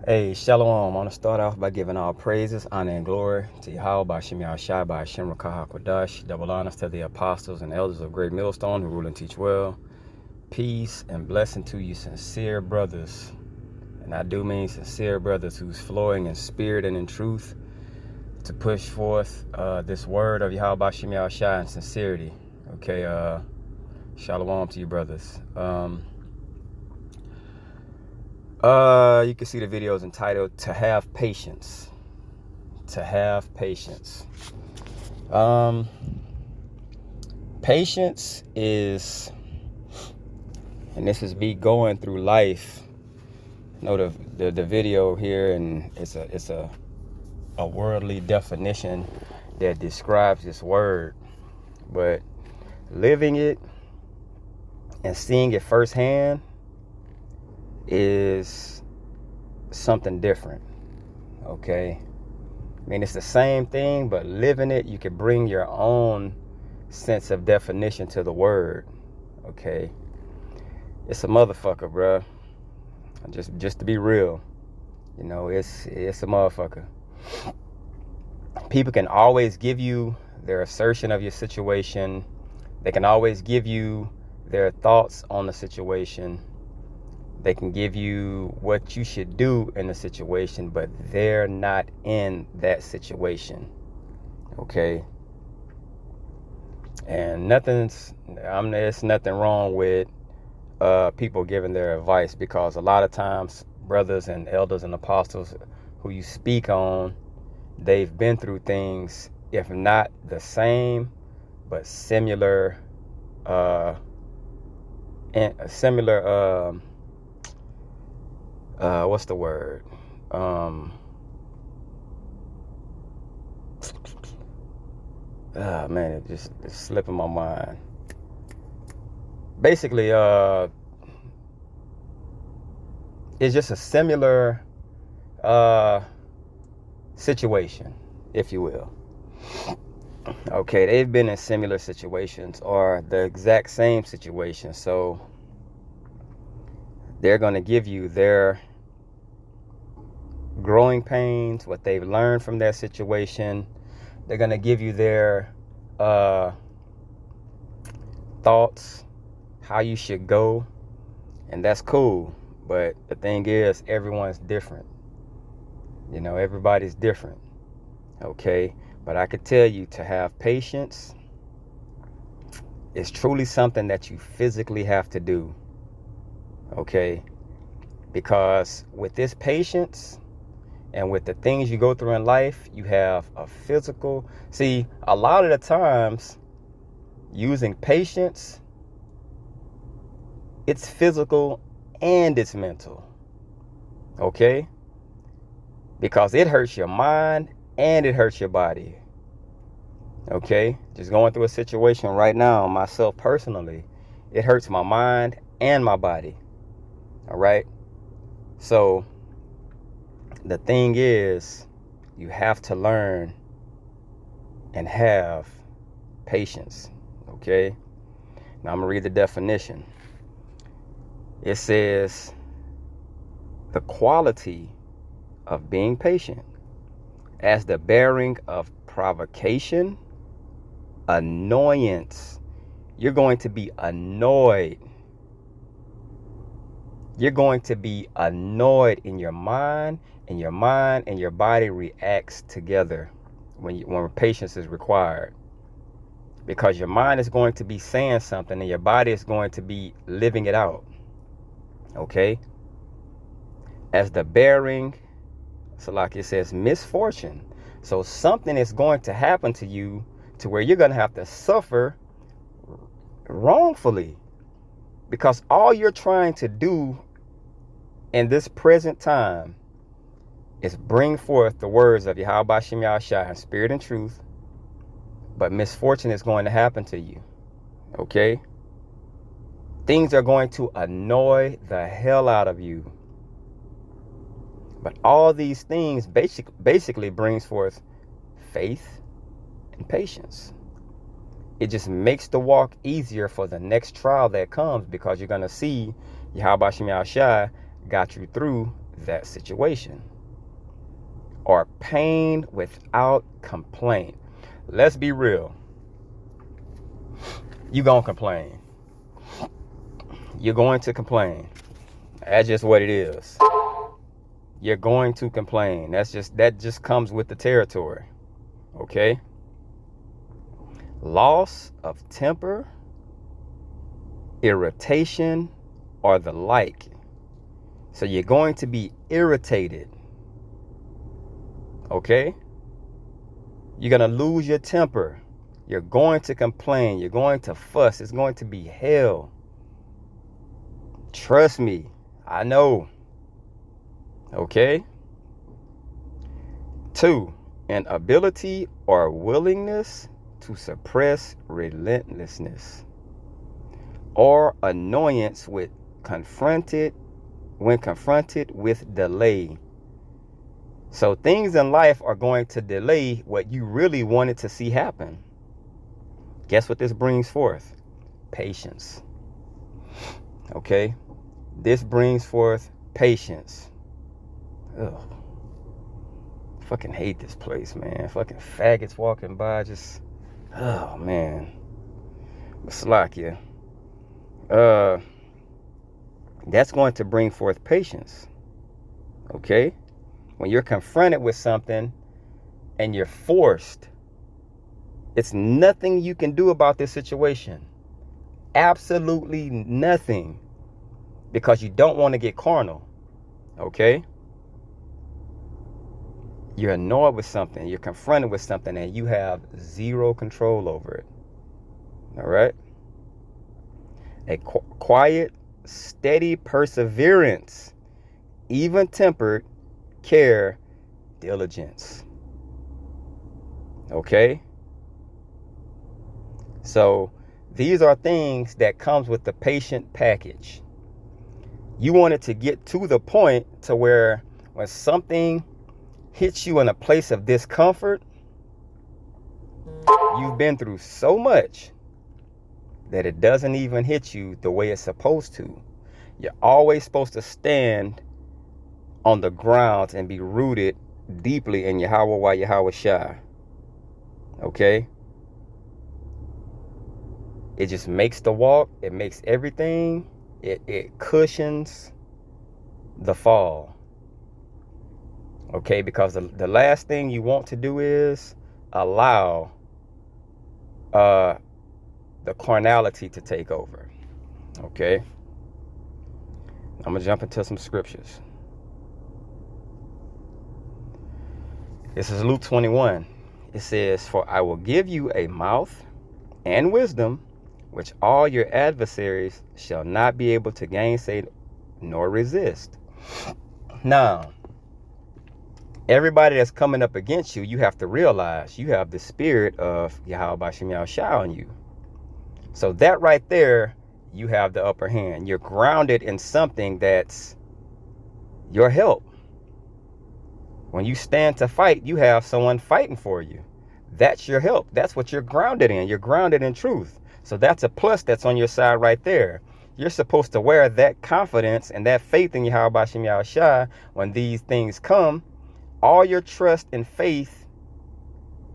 Hey, Shalom. I want to start off by giving all praises, honor, and glory to Yahweh, Bashim Yahshai, Bashim Rakah Kodash. Double honors to the apostles and elders of Great Millstone who rule and teach well. Peace and blessing to you, sincere brothers. And I do mean sincere brothers who's flowing in spirit and in truth to push forth this word of Yahweh, Bashim Yahshai in sincerity. Okay, Shalom to you, brothers. You can see the video is entitled "To Have Patience." To have patience. Patience is, and this is me going through life. You know the video here, and it's a worldly definition that describes this word, but living it and seeing it firsthand is something different. Okay, I mean, it's the same thing, but living it, you can bring your own sense of definition to the word. Okay, it's a motherfucker, bruh. Just to be real, you know, it's a motherfucker. People can always give you their assertion of your situation. They can always give you their thoughts on the situation. They can give you what you should do in the situation, but they're not in that situation. Okay? And there's nothing wrong with people giving their advice, because a lot of times brothers and elders and apostles who you speak on, they've been through things, if not the same, but similar what's the word? Man, it's slipping my mind. Basically, it's just a similar situation, if you will. Okay, they've been in similar situations or the exact same situation, so they're going to give you their growing pains, what they've learned from their situation. They're going to give you their thoughts, how you should go, and that's cool. But the thing is, everyone's different. You know, everybody's different. Okay, but I could tell you, to have patience is truly something that you physically have to do. Okay, because with this patience and with the things you go through in life, you have a physical. See, a lot of the times, using patience, it's physical and it's mental. Okay? Because it hurts your mind and it hurts your body. Okay? Just going through a situation right now, myself personally, it hurts my mind and my body. All right? So the thing is, you have to learn and have patience. Okay? Now I'm going to read the definition. It says, the quality of being patient as the bearing of provocation, annoyance. You're going to be annoyed. You're going to be annoyed in your mind, and your body reacts together when patience is required. Because your mind is going to be saying something and your body is going to be living it out. Okay? As the bearing, so like it says, misfortune. So something is going to happen to you to where you're going to have to suffer wrongfully. Because all you're trying to do in this present time is bring forth the words of Yahweh Bashim Yahshai in spirit and truth. But misfortune is going to happen to you. Okay? Things are going to annoy the hell out of you. But all these things basically brings forth faith and patience. It just makes the walk easier for the next trial that comes, because you're going to see Yahweh Bashim Yahshai got you through that situation. Or pain without complaint. Let's be real. You're going to complain. You're going to complain. That's just what it is. You're going to complain. That just comes with the territory. Okay? Loss of temper, irritation, or the like. So you're going to be irritated. Okay? You're going to lose your temper. You're going to complain. You're going to fuss. It's going to be hell. Trust me. I know. Okay? 2, an ability or willingness to suppress relentlessness or annoyance when confronted with delay. So things in life are going to delay what you really wanted to see happen. Guess what this brings forth? Patience. Okay? This brings forth patience. Ugh. Fucking hate this place, man. Fucking faggots walking by, just, oh man. Maslakia. That's going to bring forth patience. Okay? When you're confronted with something and you're forced, it's nothing you can do about this situation. Absolutely nothing. Because you don't want to get carnal. Okay? You're annoyed with something. You're confronted with something and you have zero control over it. All right? A quiet, steady perseverance, even-tempered care, diligence. Okay? So these are things that comes with the patient package. You want it to get to the point to where when something hits you in a place of discomfort, you've been through so much that it doesn't even hit you the way it's supposed to. You're always supposed to stand on the ground and be rooted deeply in Yahweh Yahweh Shai. Okay? It just makes the walk. It makes everything. It cushions the fall. Okay? Because the last thing you want to do is allow the carnality to take over. Okay? I'm going to jump into some scriptures. This is Luke 21. It says, "For I will give you a mouth and wisdom, which all your adversaries shall not be able to gainsay nor resist." Now, everybody that's coming up against you, you have to realize you have the spirit of Yahweh Bashem Yahushua on you. So that right there, you have the upper hand. You're grounded in something that's your help. When you stand to fight, you have someone fighting for you. That's your help. That's what you're grounded in. You're grounded in truth. So that's a plus that's on your side right there. You're supposed to wear that confidence and that faith in Yahweh Bashem Yahushua when these things come. All your trust and faith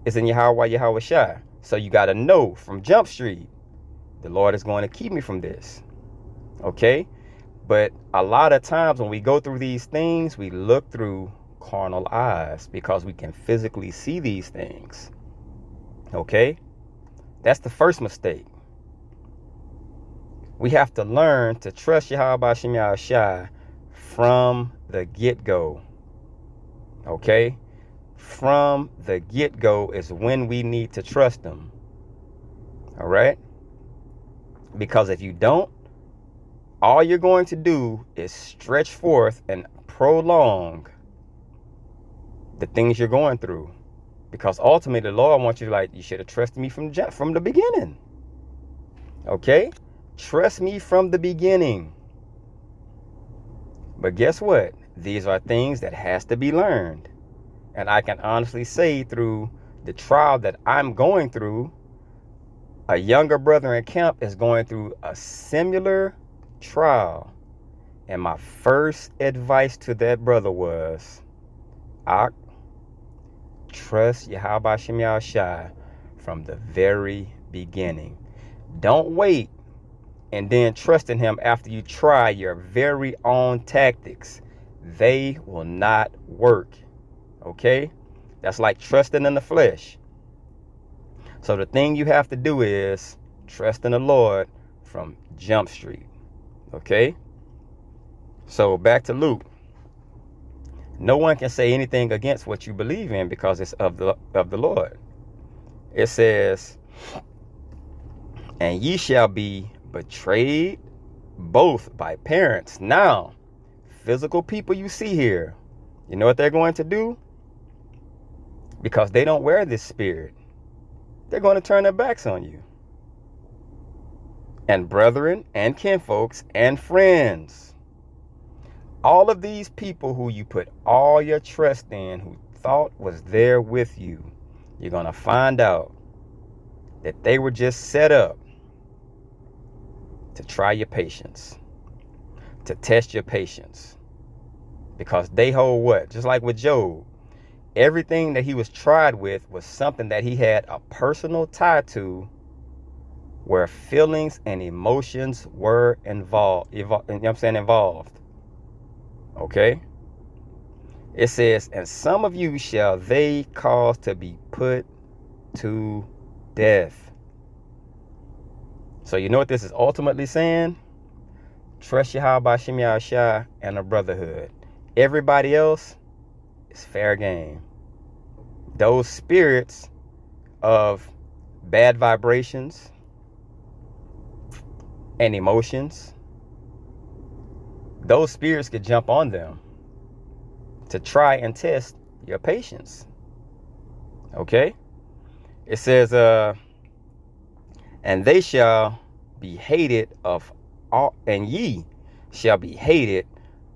is in Yahweh Yahweh Shai. So you got to know from Jump Street, the Lord is going to keep me from this. Okay? But a lot of times when we go through these things, we look through carnal eyes because we can physically see these things. Okay? That's the first mistake. We have to learn to trust Yahweh Bashem Yahushua from the get-go. Okay? From the get-go is when we need to trust him. All right? Because if you don't, all you're going to do is stretch forth and prolong the things you're going through. Because ultimately, the Lord wants you to, you should have trusted me from the beginning. Okay? Trust me from the beginning. But guess what? These are things that has to be learned. And I can honestly say through the trial that I'm going through, a younger brother in camp is going through a similar trial. And my first advice to that brother was, Ak, trust Yahweh Shem Yahushai from the very beginning. Don't wait and then trust in him after you try your very own tactics. They will not work. Okay? That's like trusting in the flesh. So the thing you have to do is trust in the Lord from Jump Street. Okay? So back to Luke. No one can say anything against what you believe in because it's of the Lord. It says, and ye shall be betrayed both by parents. Now, physical people you see here, you know what they're going to do? Because they don't wear this spirit, they're going to turn their backs on you. And brethren and kinfolks and friends. All of these people who you put all your trust in, who thought was there with you, you're going to find out that they were just set up to try your patience, to test your patience. Because they hold what? Just like with Job, everything that he was tried with was something that he had a personal tie to, where feelings and emotions were involved. Involved. Okay? It says, and some of you shall they cause to be put to death. So you know what this is ultimately saying? Trust Yahweh Shem Yahushai and the brotherhood. Everybody else is fair game. Those spirits of bad vibrations and emotions, those spirits could jump on them to try and test your patience. Okay? It says, and they shall be hated of all, and ye shall be hated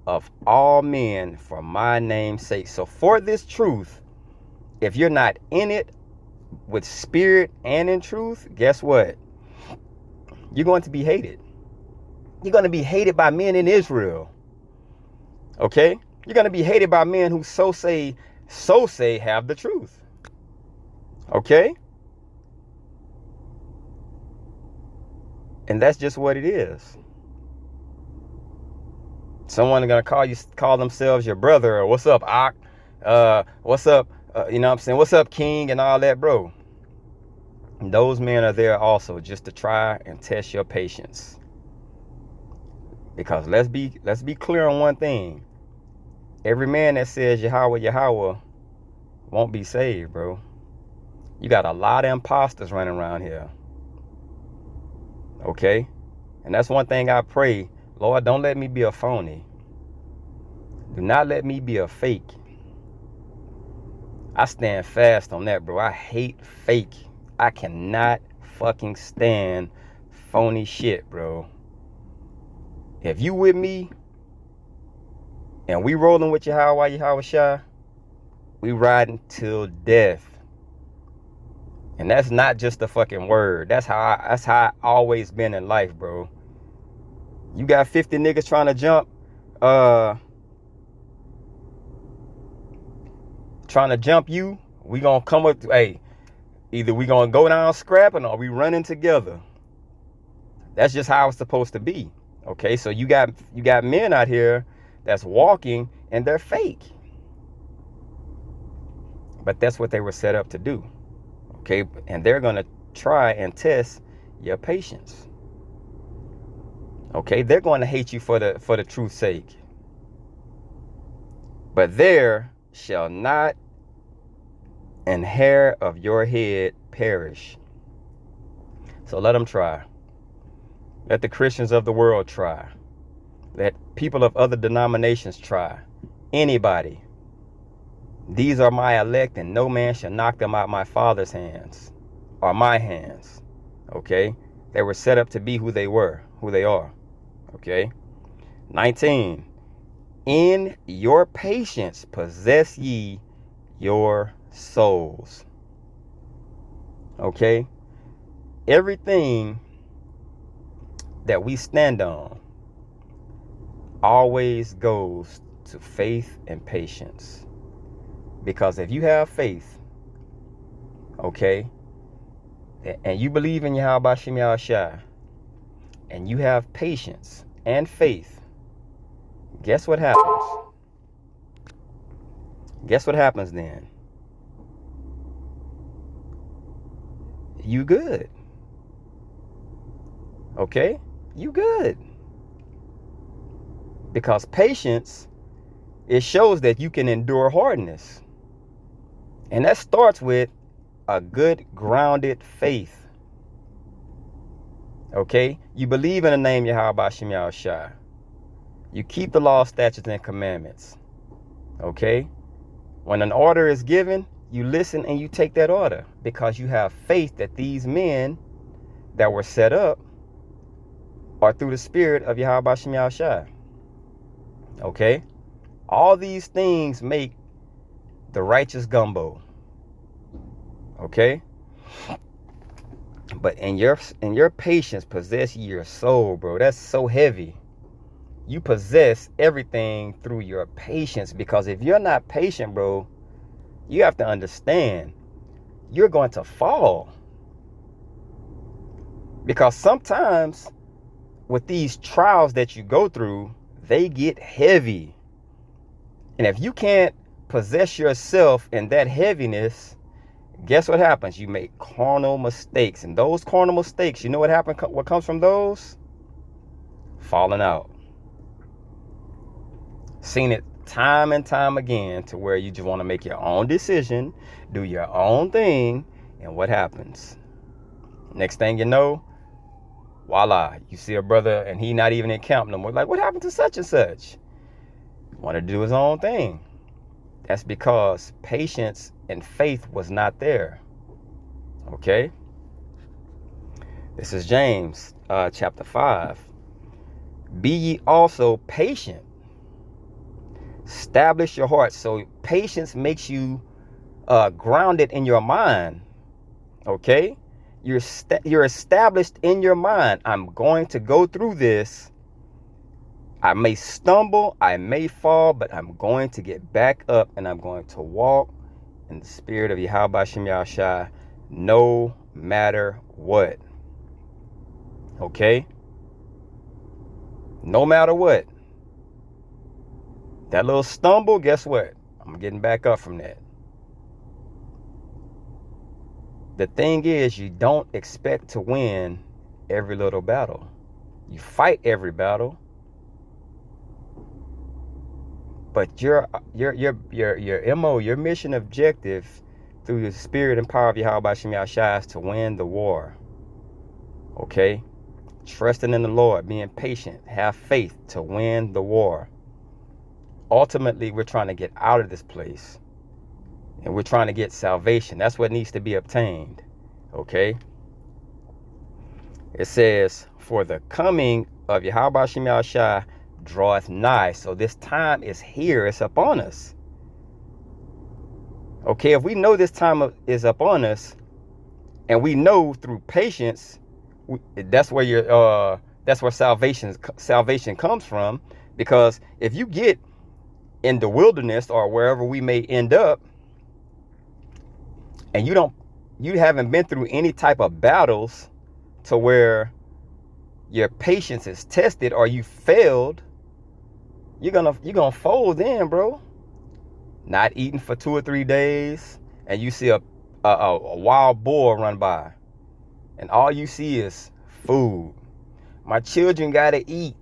of all men for my name's sake. So for this truth, if you're not in it with spirit and in truth, guess what? You're going to be hated. You're going to be hated by men in Israel. Okay? You're going to be hated by men who so say have the truth. Okay? And that's just what it is. Someone is going to call themselves your brother, or what's up, Ak? What's up? You know what I'm saying? What's up, King, and all that, bro? And those men are there also just to try and test your patience. Because let's be clear on one thing. Every man that says Yahweh, Yahweh won't be saved, bro. You got a lot of imposters running around here. Okay? And that's one thing I pray. Lord, don't let me be a phony. Do not let me be a fake. I stand fast on that, bro. I hate fake. I cannot fucking stand phony shit, bro. If you with me and we rolling with Yahweh, Yahweh Shai, we riding till death. And that's not just a fucking word. That's how I always been in life, bro. You got 50 niggas trying to jump you. We gonna come up to, hey, either we gonna go down scrapping or we running together. That's just how it's supposed to be. Okay, so you got men out here that's walking and they're fake. But that's what they were set up to do. Okay, and they're gonna try and test your patience. Okay, they're going to hate you for the truth's sake. But there shall not an hair of your head perish. So let them try. Let the Christians of the world try. Let people of other denominations try. Anybody. These are my elect, and no man shall knock them out my Father's hands or my hands. Okay? They were set up to be who they are. Okay? 19. In your patience possess ye your souls. Okay? Everything that we stand on, always goes to faith and patience. Because if you have faith, okay, and you believe in Yahweh Shem Yahushua, and you have patience and faith, guess what happens? Guess what happens then? You good. Okay? You good. Because patience, it shows that you can endure hardness. And that starts with a good grounded faith. Okay? You believe in the name Yahweh Shem Yahushua. You keep the law, statutes, and commandments. Okay? When an order is given, you listen and you take that order because you have faith that these men that were set up are through the spirit of Yahweh Shem Yahushua. Okay? All these things make the righteous gumbo. Okay? But in your patience possess your soul, bro. That's so heavy. You possess everything through your patience, because if you're not patient, bro, you have to understand you're going to fall. Because sometimes with these trials that you go through, they get heavy. And if you can't possess yourself in that heaviness, guess what happens? You make carnal mistakes. And those carnal mistakes, you know what happens? What comes from those? Falling out. Seen it time and time again, to where you just want to make your own decision, do your own thing, and what happens? Next thing you know, voila, you see a brother and he not even in camp no more. Like, what happened to such and such? Wanted to do his own thing. That's because patience and faith was not there. Okay? This is James chapter 5. Be ye also patient. Establish your heart. So patience makes you grounded in your mind. Okay? You're established in your mind. I'm going to go through this. I may stumble, I may fall, but I'm going to get back up and I'm going to walk in the spirit of Yahweh Shem Yahushua no matter what. Okay? No matter what. That little stumble, guess what? I'm getting back up from that. The thing is, you don't expect to win every little battle. You fight every battle. But your MO, your mission objective through the spirit and power of Yahweh Shem Yahushua is to win the war. Okay? Trusting in the Lord, being patient, have faith to win the war. Ultimately, we're trying to get out of this place. And we're trying to get salvation. That's what needs to be obtained. Okay? It says, for the coming of Yahweh Shem Yahushua draweth nigh. So this time is here. It's upon us. Okay, if we know this time is upon us, and we know through patience, that's where salvation comes from. Because if you get in the wilderness or wherever we may end up, and you haven't been through any type of battles to where your patience is tested, or you failed, you're gonna fold in, bro. Not eating for 2 or 3 days, and you see a wild boar run by, and all you see is food. My children gotta eat.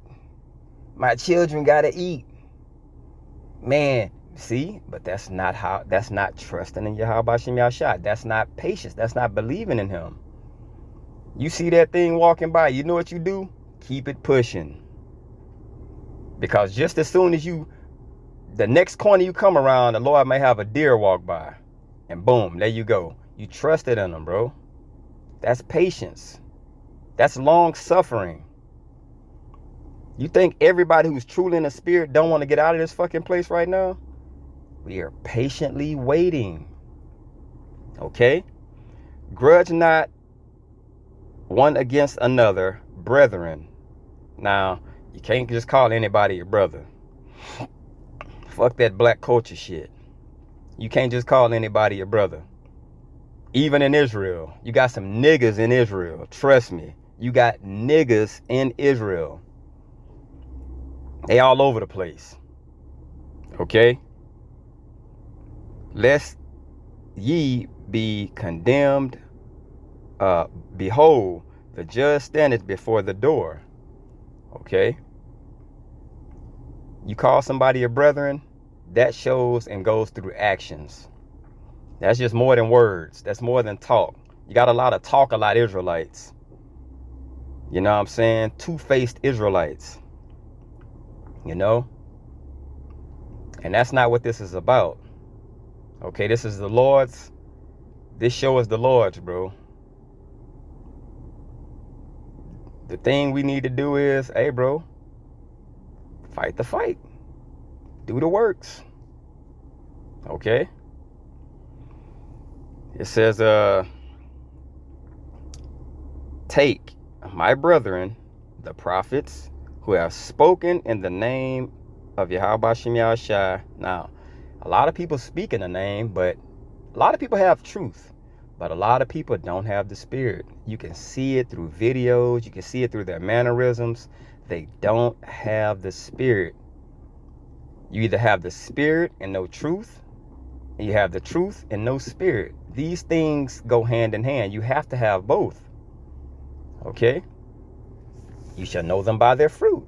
My children gotta eat. Man, see, but that's not trusting in Yahweh Shem Yahushua. That's not patience. That's not believing in him. You see that thing walking by, you know what you do? Keep it pushing. Because just as soon as the next corner you come around, the Lord may have a deer walk by. And boom, there you go. You trusted in him, bro. That's patience. That's long suffering. You think everybody who's truly in the spirit don't want to get out of this fucking place right now? We are patiently waiting. Okay? Grudge not one against another, brethren. Now, You can't just call anybody your brother. Fuck that black culture shit. You can't just call anybody your brother. Even in Israel, you got some niggas in Israel. Trust me, you got niggas in Israel. They all over the place. Okay? Lest ye be condemned. Behold, the judge standeth before the door. Okay? You call somebody your brethren, that shows and goes through actions. That's just more than words. That's more than talk. You got a lot of talk-a-lot Israelites. You know what I'm saying? Two-faced Israelites. You know? And that's not what this is about. Okay, this is the Lord's. This show is the Lord's, bro. The thing we need to do is, hey, bro, fight the fight. Do the works. Okay? It says, take my brethren, the prophets, who have spoken in the name of Yahweh Bashem Yahushua. Now, a lot of people speak in the name, but a lot of people have truth. But a lot of people don't have the spirit. You can see it through videos. You can see it through their mannerisms. They don't have the spirit. You either have the spirit and no truth, and you have the truth and no spirit. These things go hand in hand. You have to have both. Okay? You shall know them by their fruit.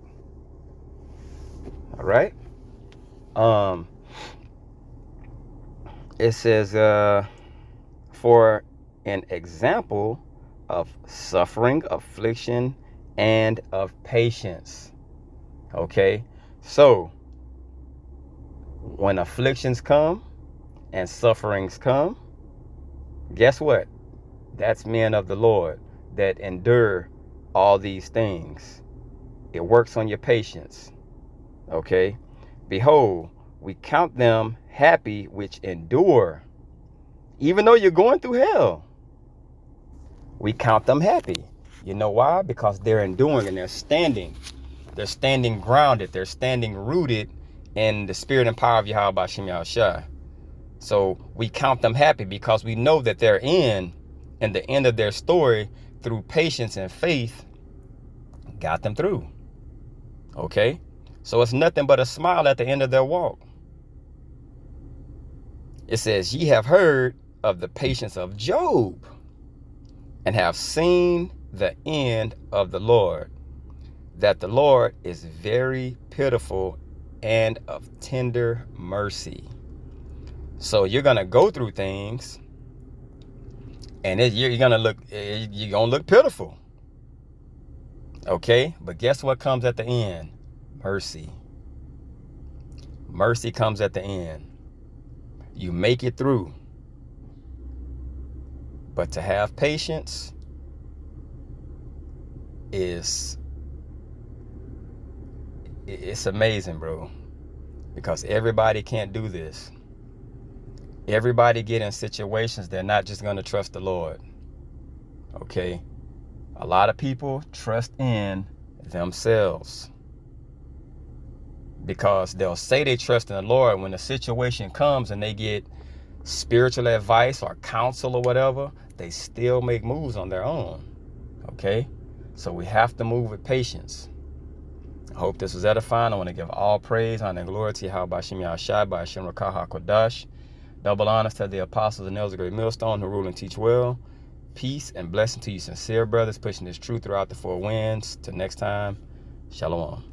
All right? It says, for an example of suffering, affliction, and of patience. Okay? So, when afflictions come and sufferings come, guess what? That's men of the Lord that endure all these things. It works on your patience. Okay? Behold, we count them happy which endure. Even though you're going through hell, we count them happy. You know why? Because they're enduring and they're standing. They're standing grounded. They're standing rooted in the spirit and power of Yahweh Bashem Yahushua. So we count them happy because we know that they're in the end of their story, through patience and faith, got them through. Okay? So it's nothing but a smile at the end of their walk. It says, ye have heard of the patience of Job, and have seen the end of the Lord, that the Lord is very pitiful and of tender mercy. So you're gonna go through things, and you're gonna look pitiful. Okay, but guess what comes at the end? Mercy. Mercy comes at the end. You make it through. But to have patience it's amazing, bro. Because everybody can't do this. Everybody get in situations they're not just going to trust the Lord. Okay? A lot of people trust in themselves. Because they'll say they trust in the Lord. When the situation comes and they get spiritual advice or counsel or whatever, they still make moves on their own. Okay? So we have to move with patience. I hope this was edifying. I want to give all praise, honor, and glory to Yahweh Bashem Yahushua, by Hashem Rakah HaKodash. Double honors to the apostles and elders of Great Millstone who rule and teach well. Peace and blessing to you sincere brothers pushing this truth throughout the four winds. Till next time, Shalom.